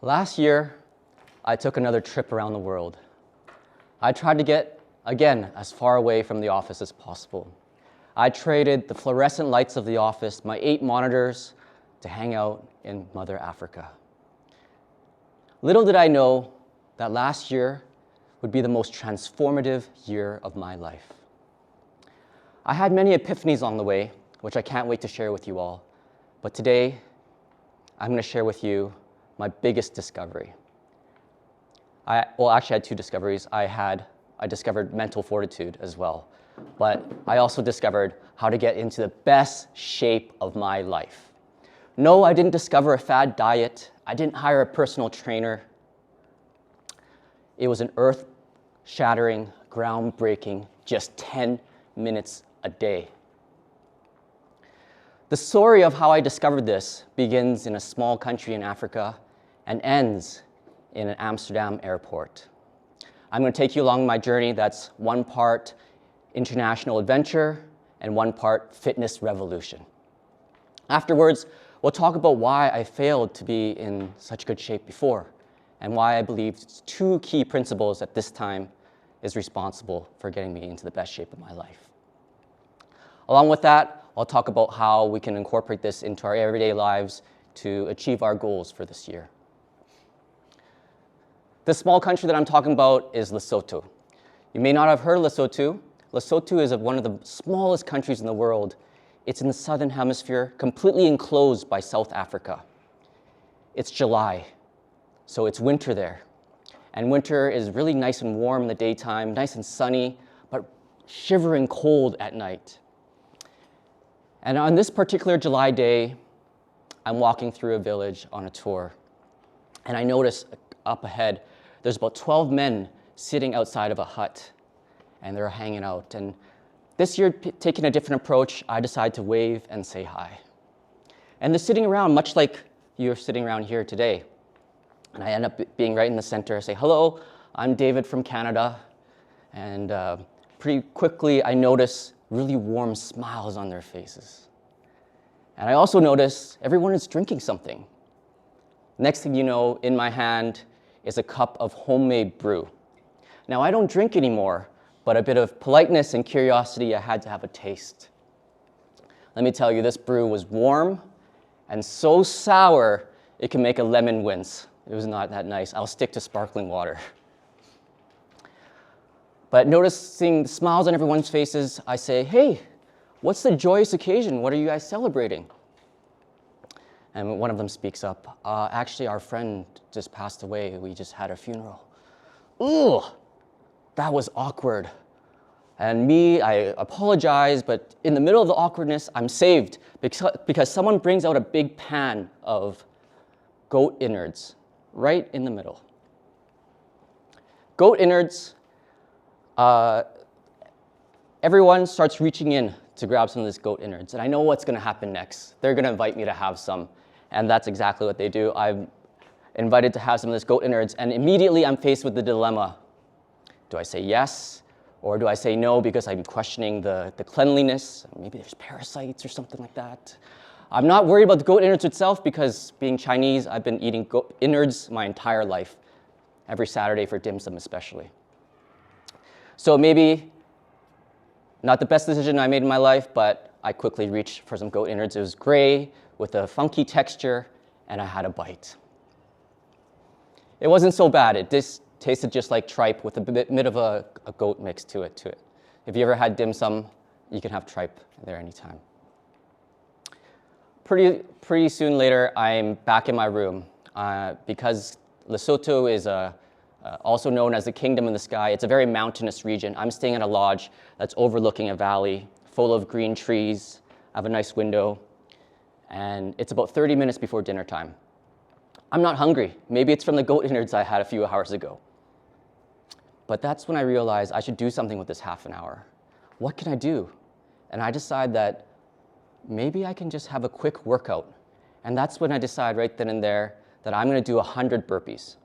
Last year, I took another trip around the world. I tried to get, again, as far away from the office as possible. I traded the fluorescent lights of the office, my 8 monitors, to hang out in Mother Africa. Little did I know that last year would be the most transformative year of my life. I had many epiphanies along the way, which I can't wait to share with you all. But today, I'm going to share with you my biggest discovery. I actually had 2 discoveries. I discovered mental fortitude as well, but I also discovered how to get into the best shape of my life. No, I didn't discover a fad diet. I didn't hire a personal trainer. It was an earth-shattering, groundbreaking, just 10 minutes a day. The story of how I discovered this begins in a small country in Africa and ends in an Amsterdam airport. I'm going to take you along my journey that's 1 part international adventure and 1 part fitness revolution. Afterwards, we'll talk about why I failed to be in such good shape before and why I believe 2 key principles at this time is responsible for getting me into the best shape of my life. Along with that, I'll talk about how we can incorporate this into our everyday lives to achieve our goals for this year. The small country that I'm talking about is Lesotho. You may not have heard of Lesotho. Lesotho is one of the smallest countries in the world. It's in the southern hemisphere, completely enclosed by South Africa. It's July, so it's winter there. And winter is really nice and warm in the daytime, nice and sunny, but shivering cold at night. And on this particular July day, I'm walking through a village on a tour, and I notice up ahead, there's about 12 men sitting outside of a hut, and they're hanging out. And this year, taking a different approach, I decide to wave and say hi. And they're sitting around, much like you're sitting around here today. And I end up being right in the center. I say, hello, I'm David from Canada. And pretty quickly, I notice really warm smiles on their faces. And I also notice everyone is drinking something. Next thing you know, in my hand is a cup of homemade brew. Now, I don't drink anymore, but a bit of politeness and curiosity, I had to have a taste. Let me tell you, this brew was warm and so sour, it can make a lemon wince. It was not that nice. I'll stick to sparkling water. But noticing the smiles on everyone's faces, I say, hey, what's the joyous occasion? What are you guys celebrating? And one of them speaks up, actually, our friend just passed away. We just had a funeral. Ooh, that was awkward. And me, I apologize, but in the middle of the awkwardness, I'm saved because someone brings out a big pan of goat innards right in the middle. Goat innards, everyone starts reaching in to grab some of this goat innards, and I know what's going to happen next. They're going to invite me to have some. And that's exactly what they do. I'm invited to have some of this goat innards, and immediately I'm faced with the dilemma. Do I say yes, or do I say no because I'm questioning the cleanliness? Maybe there's parasites or something like that. I'm not worried about the goat innards itself because being Chinese, I've been eating goat innards my entire life, every Saturday for dim sum especially. So maybe not the best decision I made in my life, but I quickly reached for some goat innards. It was gray, with a funky texture, and I had a bite. It wasn't so bad. It just tasted just like tripe with a bit of a goat mix to it. If you ever had dim sum, you can have tripe there anytime. Pretty soon later, I'm back in my room. Because Lesotho is also known as the Kingdom in the Sky. It's a very mountainous region. I'm staying at a lodge that's overlooking a valley full of green trees. I have a nice window. And it's about 30 minutes before dinner time. I'm not hungry. Maybe it's from the goat innards I had a few hours ago. But that's when I realized I should do something with this half an hour. What can I do? And I decide that maybe I can just have a quick workout. And that's when I decide right then and there that I'm going to do 100 burpees.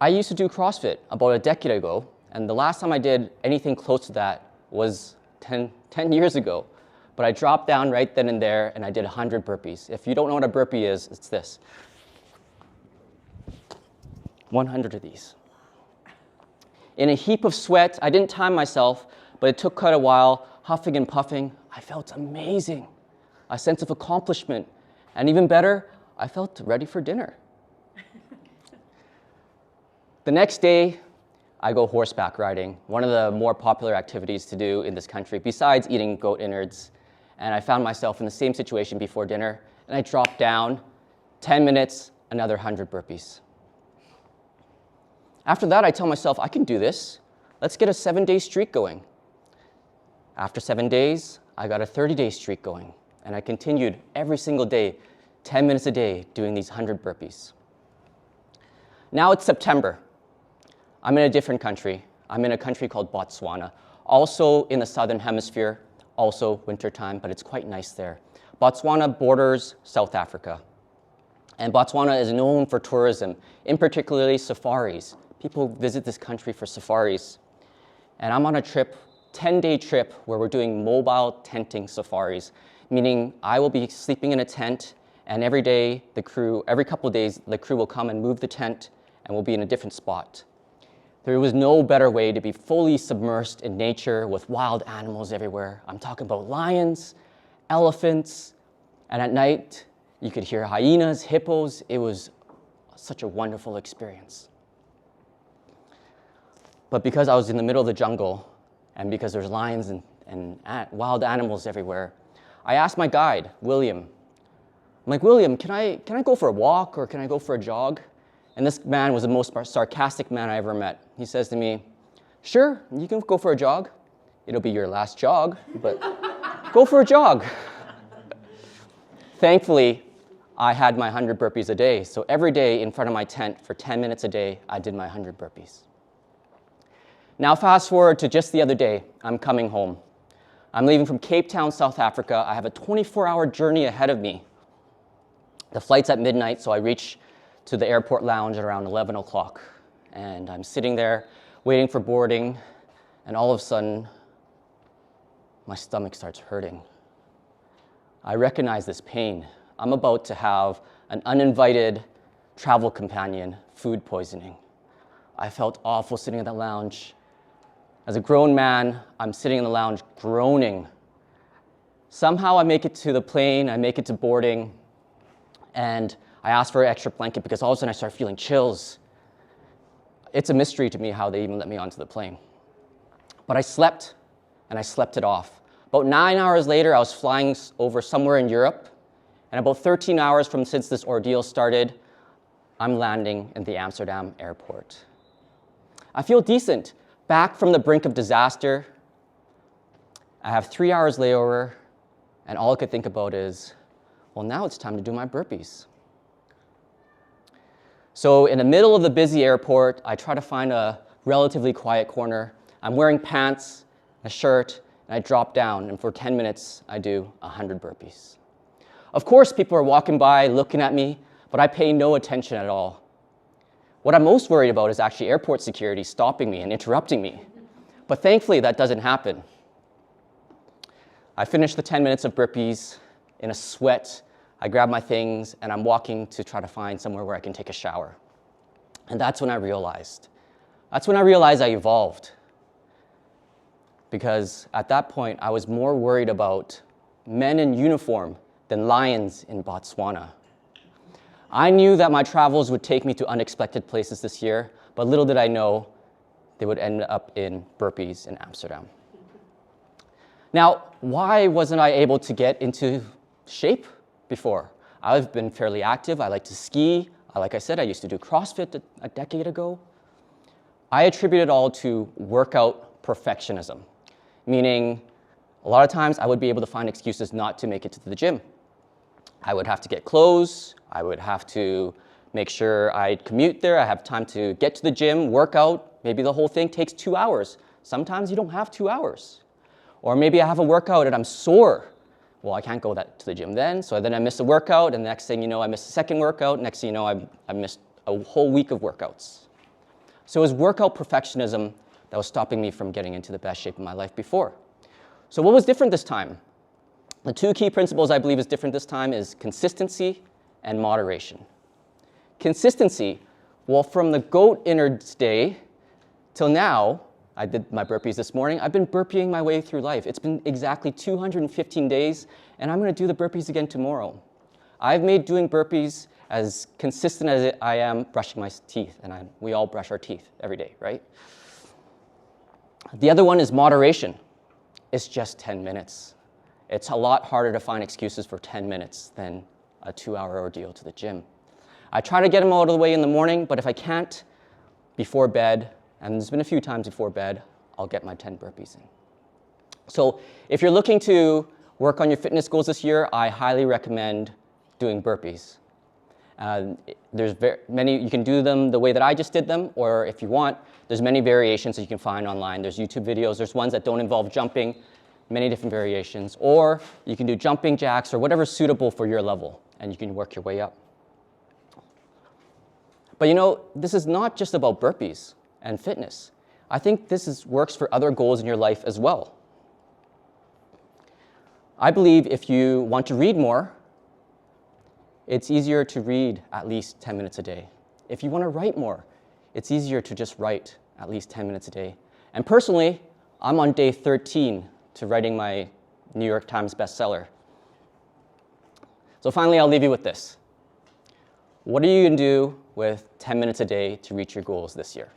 I used to do CrossFit about a decade ago, and the last time I did anything close to that was 10 years ago. But I dropped down right then and there, and I did 100 burpees. If you don't know what a burpee is, it's this. 100 of these. In a heap of sweat, I didn't time myself, but it took quite a while, huffing and puffing. I felt amazing, a sense of accomplishment, and even better, I felt ready for dinner. The next day, I go horseback riding, one of the more popular activities to do in this country, besides eating goat innards. And I found myself in the same situation before dinner, and I dropped down, 10 minutes, another 100 burpees. After that, I tell myself, I can do this. Let's get a 7-day streak going. After 7 days, I got a 30-day streak going, and I continued every single day, 10 minutes a day, doing these 100 burpees. Now it's September. I'm in a different country. I'm in a country called Botswana, also in the southern hemisphere, also wintertime, but it's quite nice there. Botswana borders South Africa. And Botswana is known for tourism, in particularly safaris. People visit this country for safaris. And I'm on a trip, 10-day trip, where we're doing mobile tenting safaris, meaning I will be sleeping in a tent, and every couple of days, the crew will come and move the tent, and we'll be in a different spot. There was no better way to be fully submersed in nature with wild animals everywhere. I'm talking about lions, elephants, and at night, you could hear hyenas, hippos. It was such a wonderful experience. But because I was in the middle of the jungle, and because there's lions and wild animals everywhere, I asked my guide, William. I'm like, William, can I go for a walk or can I go for a jog? And this man was the most sarcastic man I ever met. He says to me, sure, you can go for a jog. It'll be your last jog, but go for a jog. Thankfully, I had my 100 burpees a day. So every day in front of my tent for 10 minutes a day, I did my 100 burpees. Now fast forward to just the other day, I'm coming home. I'm leaving from Cape Town, South Africa. I have a 24-hour journey ahead of me. The flight's at midnight, so I reach to the airport lounge at around 11 o'clock. And I'm sitting there waiting for boarding, and all of a sudden, my stomach starts hurting. I recognize this pain. I'm about to have an uninvited travel companion food poisoning. I felt awful sitting in the lounge. As a grown man, I'm sitting in the lounge groaning. Somehow I make it to the plane, I make it to boarding, and I ask for an extra blanket because all of a sudden I start feeling chills. It's a mystery to me how they even let me onto the plane. But I slept, and I slept it off. About 9 hours later, I was flying over somewhere in Europe, and about 13 hours since this ordeal started, I'm landing in the Amsterdam airport. I feel decent. Back from the brink of disaster, I have 3 hours layover, and all I could think about is, well, now it's time to do my burpees. So in the middle of the busy airport, I try to find a relatively quiet corner. I'm wearing pants, a shirt, and I drop down, and for 10 minutes, I do 100 burpees. Of course, people are walking by, looking at me, but I pay no attention at all. What I'm most worried about is actually airport security stopping me and interrupting me. But thankfully, that doesn't happen. I finish the 10 minutes of burpees in a sweat. I grab my things, and I'm walking to try to find somewhere where I can take a shower. And that's when I realized I evolved. Because at that point, I was more worried about men in uniform than lions in Botswana. I knew that my travels would take me to unexpected places this year, but little did I know they would end up in burpees in Amsterdam. Now, why wasn't I able to get into shape before? I've been fairly active. I like to ski. Like I said, I used to do CrossFit a decade ago. I attribute it all to workout perfectionism, meaning a lot of times I would be able to find excuses not to make it to the gym. I would have to get clothes. I would have to make sure I'd commute there. I have time to get to the gym, work out. Maybe the whole thing takes 2 hours. Sometimes you don't have 2 hours. Or maybe I have a workout and I'm sore. Well, I can't go to the gym then, so then I miss a workout, and the next thing you know, I miss a second workout. Next thing you know, I missed a whole week of workouts. So it was workout perfectionism that was stopping me from getting into the best shape of my life before. So what was different this time? The two key principles I believe is different this time is consistency and moderation. Consistency, Well, from the goat innards day till now, I did my burpees this morning, I've been burpeeing my way through life. It's been exactly 215 days, and I'm going to do the burpees again tomorrow. I've made doing burpees as consistent as I am brushing my teeth, and we all brush our teeth every day, right? The other one is moderation. It's just 10 minutes. It's a lot harder to find excuses for 10 minutes than a 2-hour ordeal to the gym. I try to get them out of the way in the morning, but if I can't, before bed, and there's been a few times before bed, I'll get my 10 burpees in. So if you're looking to work on your fitness goals this year, I highly recommend doing burpees. There's many, you can do them the way that I just did them, or if you want, there's many variations that you can find online. There's YouTube videos, there's ones that don't involve jumping, many different variations, or you can do jumping jacks or whatever's suitable for your level, and you can work your way up. But you know, this is not just about burpees and fitness. I think this works for other goals in your life as well. I believe if you want to read more, it's easier to read at least 10 minutes a day. If you want to write more, it's easier to just write at least 10 minutes a day. And personally, I'm on day 13 to writing my New York Times bestseller. So finally, I'll leave you with this. What are you going to do with 10 minutes a day to reach your goals this year?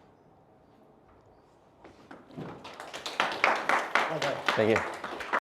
Thank you.